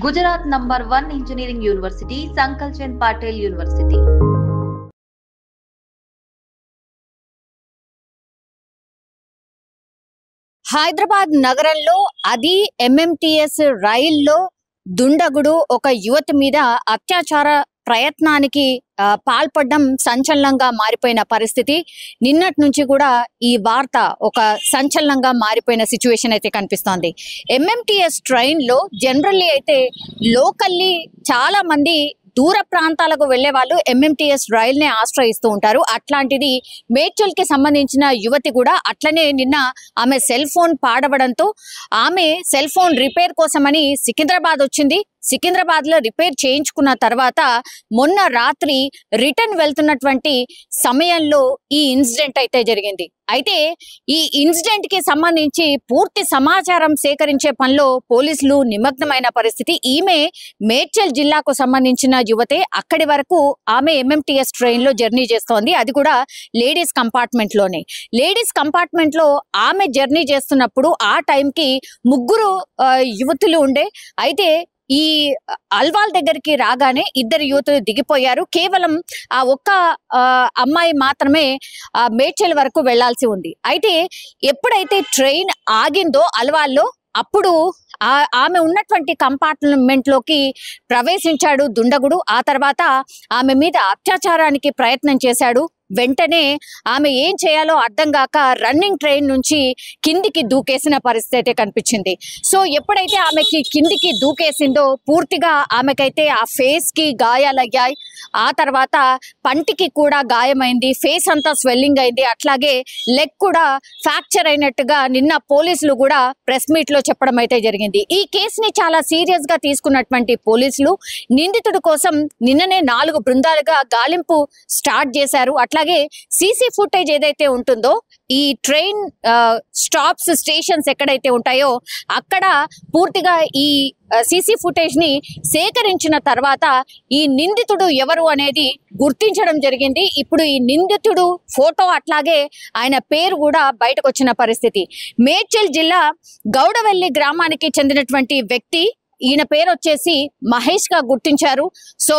Gujarat #1 Engineering University, Sankalchand Patel University. Hyderabad నగరంలో అది MMTS రైల్లో దుండగుడు ఒక యువతి మీద అత్యాచార ప్రయత్నానికి పాల్పడడం సంచలనంగా మారిపోయిన పరిస్థితి. నిన్నటి నుంచి కూడా ఈ వార్త ఒక సంచలనంగా మారిపోయిన సిచ్యువేషన్ అయితే కనిపిస్తోంది. ఎంఎంటీఎస్ ట్రైన్ లో జనరల్లీ అయితే లోకల్లీ చాలా మంది దూర ప్రాంతాలకు వెళ్లే వాళ్ళు ఎంఎంటీఎస్ రైల్ నే ఆశ్రయిస్తూ ఉంటారు. అట్లాంటిది మేడ్చల్ కి సంబంధించిన యువతి కూడా అట్లనే నిన్న ఆమె సెల్ ఫోన్ పాడవడంతో ఆమె సెల్ ఫోన్ రిపేర్ కోసమని సికింద్రాబాద్ వచ్చింది. సికింద్రాబాద్ లో రిపేర్ చేయించుకున్న తర్వాత మొన్న రాత్రి రిటర్న్ వెళ్తున్నటువంటి సమయంలో ఈ ఇన్సిడెంట్ అయితే జరిగింది. అయితే ఈ ఇన్సిడెంట్ కి సంబంధించి పూర్తి సమాచారం సేకరించే పనిలో పోలీసులు నిమగ్నమైన పరిస్థితి. ఈమె మేడ్చల్ జిల్లాకు సంబంధించిన యువతే. అక్కడి వరకు ఆమె ఎంఎంటీఎస్ ట్రైన్ లో జర్నీ చేస్తోంది, అది కూడా లేడీస్ కంపార్ట్మెంట్ లోనే. లేడీస్ కంపార్ట్మెంట్ లో ఆమె జర్నీ చేస్తున్నప్పుడు ఆ టైంకి ముగ్గురు యువతులు ఉండే. అయితే ఈ అల్వాల్ దగ్గరికి రాగానే ఇద్దరు యువతులు దిగిపోయారు. కేవలం ఆ ఒక్క అమ్మాయి మాత్రమే మేడ్చల్ వరకు వెళ్లాల్సి ఉంది. అయితే ఎప్పుడైతే ట్రైన్ ఆగిందో అల్వాల్లో, అప్పుడు ఆమె ఉన్నటువంటి కంపార్ట్మెంట్ లోకి ప్రవేశించాడు దుండగుడు. ఆ తర్వాత ఆమె మీద అత్యాచారానికి ప్రయత్నం చేశాడు. వెంటనే ఆమె ఏం చేయాలో అర్థం కాక రన్నింగ్ ట్రైన్ నుంచి కిందికి దూకేసిన పరిస్థితి కనిపించింది. సో ఎప్పుడైతే ఆమెకి కిందికి దూకేసిందో పూర్తిగా ఆమెకైతే ఆ ఫేస్ కి గాయాలయ్యాయి. ఆ తర్వాత పంటికి కూడా గాయమైంది, ఫేస్ అంతా స్వెల్లింగ్ అయింది, అట్లాగే లెగ్ కూడా ఫ్రాక్చర్ అయినట్టుగా నిన్న పోలీసులు కూడా ప్రెస్ మీట్ లో చెప్పడం అయితే జరిగింది. ఈ కేసుని చాలా సీరియస్ గా తీసుకున్నటువంటి పోలీసులు నిందితుడి కోసం నిన్ననే 4 బృందాలుగా గాలింపు స్టార్ట్ చేశారు. అట్లాగే సీసీ ఫుటేజ్ ఏదైతే ఉంటుందో, ఈ ట్రైన్ స్టాప్స్ స్టేషన్స్ ఎక్కడైతే ఉంటాయో అక్కడ పూర్తిగా ఈ సీసీ ఫుటేజ్ ని సేకరించిన తర్వాత ఈ నిందితుడు ఎవరు అనేది గుర్తించడం జరిగింది. ఇప్పుడు ఈ నిందితుడు ఫోటో అట్లాగే ఆయన పేరు కూడా బయటకు వచ్చిన పరిస్థితి. మేడ్చల్ జిల్లా గౌడవెల్లి గ్రామానికి చెందినటువంటి వ్యక్తి. ఈయన పేరు వచ్చేసి మహేష్ గా గుర్తించారు. సో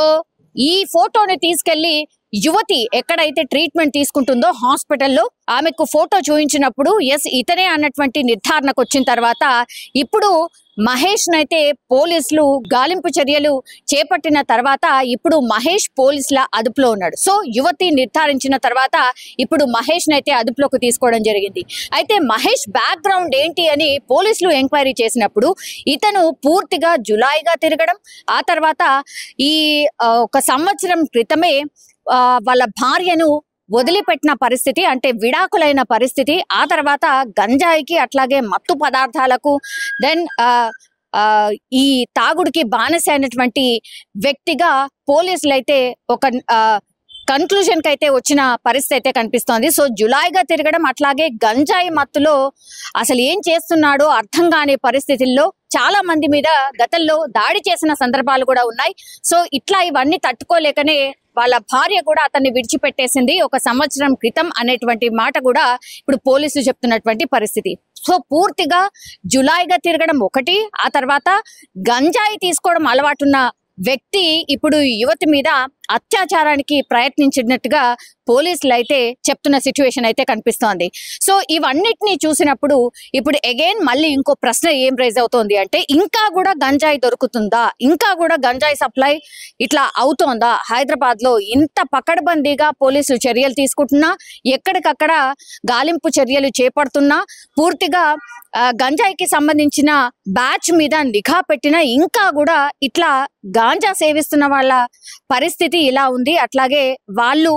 ఈ ఫోటోని తీసుకెళ్లి యువతి ఎక్కడైతే ట్రీట్మెంట్ తీసుకుంటుందో హాస్పిటల్లో ఆమెకు ఫోటో చూపించినప్పుడు ఎస్ ఇతనే అన్నటువంటి నిర్ధారణకు వచ్చిన తర్వాత ఇప్పుడు మహేష్ నైతే పోలీసులు గాలింపు చర్యలు చేపట్టిన తర్వాత ఇప్పుడు మహేష్ పోలీసుల అదుపులో ఉన్నాడు. సో యువతి నిర్ధారించిన తర్వాత ఇప్పుడు మహేష్ నైతే అదుపులోకి తీసుకోవడం జరిగింది. అయితే మహేష్ బ్యాక్గ్రౌండ్ ఏంటి అని పోలీసులు ఎంక్వైరీ చేసినప్పుడు ఇతను పూర్తిగా జులాయిగా తిరగడం, ఆ తర్వాత ఈ 1 సంవత్సరం క్రితమే వాళ్ళ భార్యను వదిలిపెట్టిన పరిస్థితి, అంటే విడాకులైన పరిస్థితి. ఆ తర్వాత గంజాయికి అట్లాగే మత్తు పదార్థాలకు దెన్ ఈ తాగుడికి బానిస అయినటువంటి వ్యక్తిగా పోలీసులు అయితే ఒక కన్క్లూజన్ కి అయితే వచ్చిన పరిస్థితి అయితే కనిపిస్తోంది. సో జులాయిగా తిరగడం అట్లాగే గంజాయి మత్తులో అసలు ఏం చేస్తున్నాడో అర్థం కాని పరిస్థితుల్లో చాలా మంది మీద గతంలో దాడి చేసిన సందర్భాలు కూడా ఉన్నాయి. సో ఇట్లా ఇవన్నీ తట్టుకోలేకనే వాళ్ళ భార్య కూడా అతన్ని విడిచిపెట్టేసింది 1 సంవత్సరం క్రితం అనేటువంటి మాట కూడా ఇప్పుడు పోలీసులు చెప్తున్నటువంటి పరిస్థితి. సో పూర్తిగా జులాయిగా తిరగడం ఒకటి, ఆ తర్వాత గంజాయి తీసుకోవడం అలవాటున్న వ్యక్తి ఇప్పుడు యువతి మీద అత్యాచారానికి ప్రయత్నించినట్టుగా పోలీసులు అయితే చెప్తున్న సిచ్యువేషన్ అయితే కనిపిస్తోంది. సో ఇవన్నిటిని చూసినప్పుడు ఇప్పుడు అగైన్ మళ్ళీ ఇంకో ప్రశ్న ఏం రైజ్ అవుతోంది అంటే, ఇంకా కూడా గంజాయి దొరుకుతుందా, ఇంకా కూడా గంజాయి సప్లై ఇట్లా అవుతోందా హైదరాబాద్ లో? ఇంత పకడ్బందీగా పోలీసులు చర్యలు తీసుకుంటున్నా, ఎక్కడికక్కడ గాలింపు చర్యలు చేపడుతున్నా, పూర్తిగా గంజాయికి సంబంధించిన బ్యాచ్ మీద నిఘా పెట్టినా ఇంకా కూడా ఇట్లా గాంజా సేవిస్తున్న వాళ్ళ పరిస్థితి ఇలా ఉంది. అట్లాగే వాళ్ళు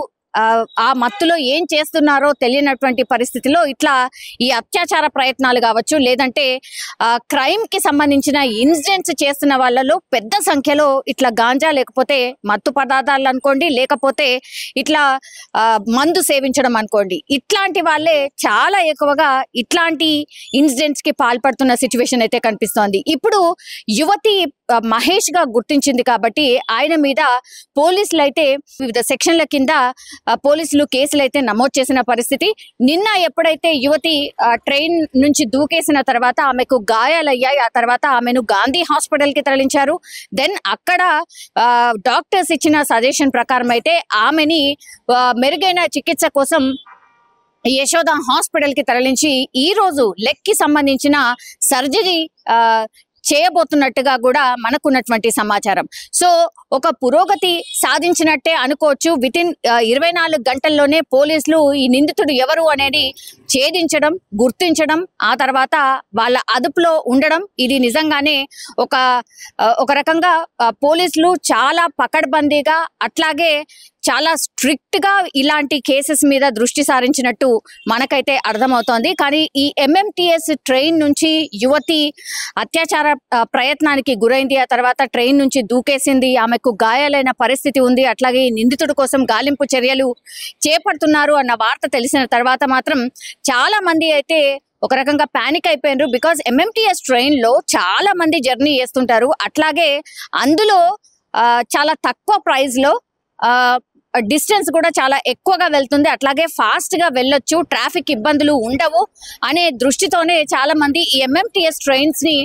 ఆ మత్తులో ఏం చేస్తున్నారో తెలియనటువంటి పరిస్థితిలో ఇట్లా ఈ అత్యాచార ప్రయత్నాలు కావచ్చు, లేదంటే క్రైమ్ కి సంబంధించిన ఇన్సిడెంట్స్ చేస్తున్న వాళ్ళలో పెద్ద సంఖ్యలో ఇట్లా గాంజా లేకపోతే మత్తు పదార్థాలు అనుకోండి, లేకపోతే ఇట్లా మందు సేవించడం అనుకోండి, ఇట్లాంటి వాళ్ళే చాలా ఎక్కువగా ఇట్లాంటి ఇన్సిడెంట్స్ కి పాల్పడుతున్న సిచ్యువేషన్ అయితే కనిపిస్తోంది. ఇప్పుడు యువతి మహేష్ గా గుర్తించింది కాబట్టి ఆయన మీద పోలీసులు అయితే వివిధ సెక్షన్ల కింద పోలీసులు కేసులు అయితే నమోదు చేసిన పరిస్థితి. నిన్న ఎప్పుడైతే యువతి ట్రైన్ నుంచి దూకేసిన తర్వాత ఆమెకు గాయాలయ్యాయి. ఆ తర్వాత ఆమెను గాంధీ హాస్పిటల్ కి తరలించారు. దెన్ అక్కడ డాక్టర్స్ ఇచ్చిన సజెషన్ ప్రకారం అయితే ఆమెని మెరుగైన చికిత్స కోసం యశోద హాస్పిటల్ కి తరలించి ఈ రోజు లెగ్ కి సంబంధించిన సర్జరీ చేయబోతున్నట్టుగా కూడా మనకున్నటువంటి సమాచారం. సో ఒక పురోగతి సాధించినట్టే అనుకోవచ్చు. వితిన్ 24 గంటల్లోనే పోలీసులు ఈ నిందితుడు ఎవరు అనేది ఛేదించడం, గుర్తించడం, ఆ తర్వాత వాళ్ళ అదుపులో ఉండడం, ఇది నిజంగానే ఒక రకంగా పోలీసులు చాలా పకడ్బందీగా అట్లాగే చాలా స్ట్రిక్ట్ గా ఇలాంటి కేసెస్ మీద దృష్టి సారించినట్టు మనకైతే అర్థమవుతోంది. కానీ ఈ MMTS ట్రైన్ నుంచి యువతి అత్యాచార ప్రయత్నానికి గురైంది. ఆ తర్వాత ట్రైన్ నుంచి దూకేసింది. ఆమెకు గాయాలైన పరిస్థితి ఉంది. అట్లాగే ఈ నిందితుడి కోసం గాలింపు చర్యలు చేపడుతున్నారు అన్న వార్త తెలిసిన తర్వాత మాత్రం చాలా మంది అయితే ఒక రకంగా పానిక్ అయిపోయినారు. బికాజ్ MMTS ట్రైన్ లో చాలా మంది జర్నీ చేస్తుంటారు. అట్లాగే అందులో చాలా తక్కువ ప్రైస్ లో డిస్టెన్స్ కూడా చాలా ఎక్కువగా వెళ్తుంది. అట్లాగే ఫాస్ట్ గా వెళ్ళొచ్చు, ట్రాఫిక్ ఇబ్బందులు ఉండవు అనే దృష్టితోనే చాలా మంది ఈ MMTS ట్రైన్స్ ని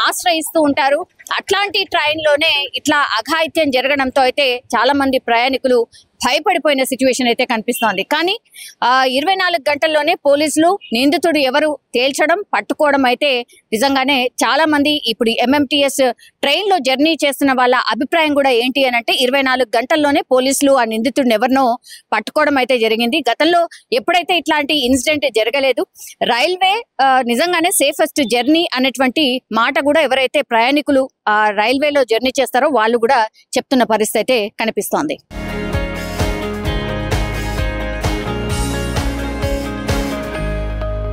ఆశ్రయిస్తూ ఉంటారు. అట్లాంటి ట్రైన్ లోనే ఇట్లా అఘాయిత్యం జరగడంతో అయితే చాలా మంది ప్రయాణికులు భయపడిపోయిన సిచ్యువేషన్ అయితే కనిపిస్తోంది. కానీ 24 గంటల్లోనే పోలీసులు నిందితుడు ఎవరు తేల్చడం, పట్టుకోవడం అయితే నిజంగానే చాలా మంది ఇప్పుడు MMTS ట్రైన్ లో జర్నీ చేస్తున్న వాళ్ళ అభిప్రాయం కూడా ఏంటి అని అంటే 24 గంటల్లోనే పోలీసులు ఆ నిందితుడిని ఎవరినో పట్టుకోవడం అయితే జరిగింది. గతంలో ఎప్పుడైతే ఇట్లాంటి ఇన్సిడెంట్ జరగలేదు. రైల్వే నిజంగానే సేఫెస్ట్ జర్నీ అనేటువంటి మాట కూడా ఎవరైతే ప్రయాణికులు రైల్వేలో జర్నీ చేస్తారో వాళ్ళు కూడా చెప్తున్న పరిస్థితి అయితే కనిపిస్తోంది.